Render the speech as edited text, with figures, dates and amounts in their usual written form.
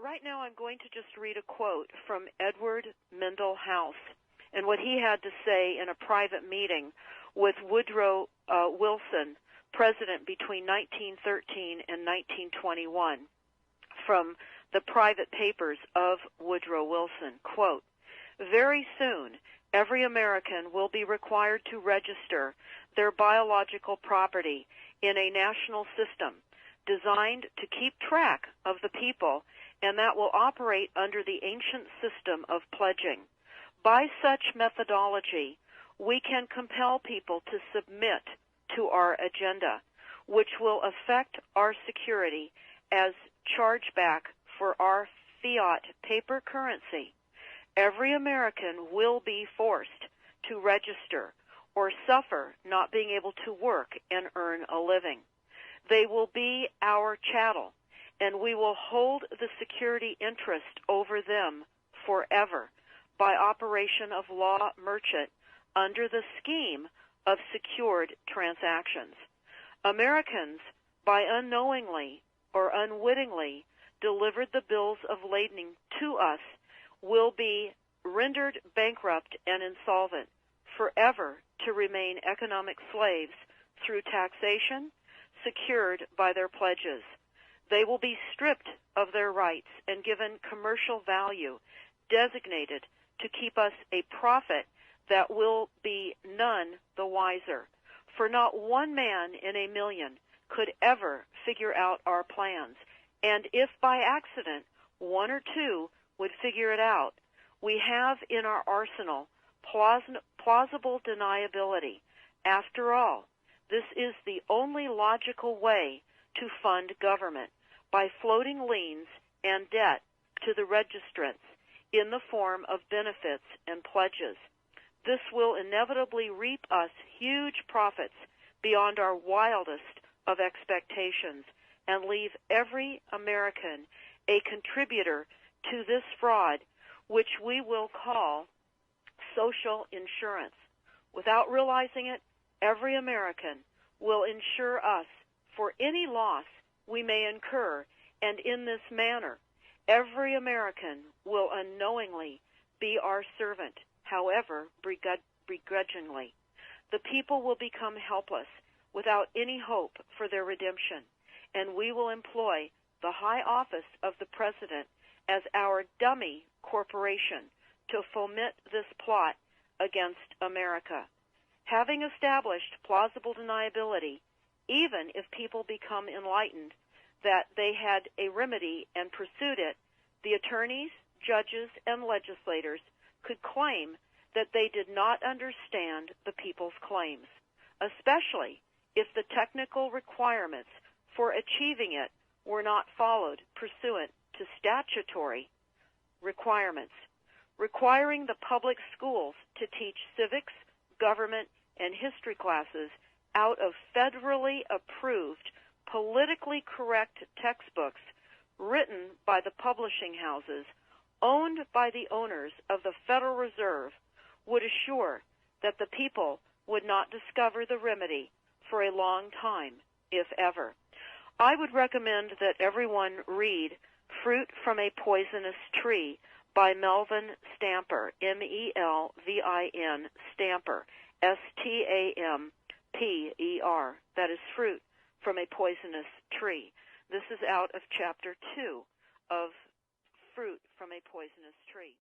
right now I'm going to just read a quote from Edward Mindal House and what he had to say in a private meeting with Woodrow Wilson, president between 1913 and 1921, from the private papers of Woodrow Wilson. Quote, "Very soon, every American will be required to register their biological property in a national system designed to keep track of the people, and that will operate under the ancient system of pledging. By such methodology, we can compel people to submit to our agenda, which will affect our security as chargeback for our fiat paper currency. Every American will be forced to register or suffer not being able to work and earn a living. They will be our chattel, and we will hold the security interest over them forever by operation of law merchant under the scheme of secured transactions. Americans, by unknowingly or unwittingly delivered the bills of lading to us, will be rendered bankrupt and insolvent, forever to remain economic slaves through taxation secured by their pledges. They will be stripped of their rights and given commercial value designated to keep us a profit that will be none the wiser. For not one man in a million could ever figure out our plans, and if by accident one or two would figure it out, we have in our arsenal plausible deniability. After all, this is the only logical way to fund government, by floating liens and debt to the registrants in the form of benefits and pledges. This will inevitably reap us huge profits beyond our wildest of expectations and leave every American a contributor to this fraud, which we will call social insurance. Without realizing it, every American will insure us for any loss we may incur, and in this manner, every American will unknowingly be our servant, however begrudgingly. The people will become helpless without any hope for their redemption, and we will employ the high office of the President as our dummy corporation to foment this plot against America. Having established plausible deniability, even if people become enlightened that they had a remedy and pursued it, the attorneys, judges, and legislators could claim that they did not understand the people's claims, especially if the technical requirements for achieving it were not followed pursuant to statutory requirements, requiring the public schools to teach civics, government, and history classes out of federally approved, politically correct textbooks written by the publishing houses owned by the owners of the Federal Reserve would assure that the people would not discover the remedy for a long time, if ever. I would recommend that everyone read Fruit from a Poisonous Tree by Melvin Stamper, M-E-L-V-I-N, Stamper, S-T-A-M-P-E-R. That is Fruit from a Poisonous Tree. This is out of Chapter 2 of Fruit from a Poisonous Tree.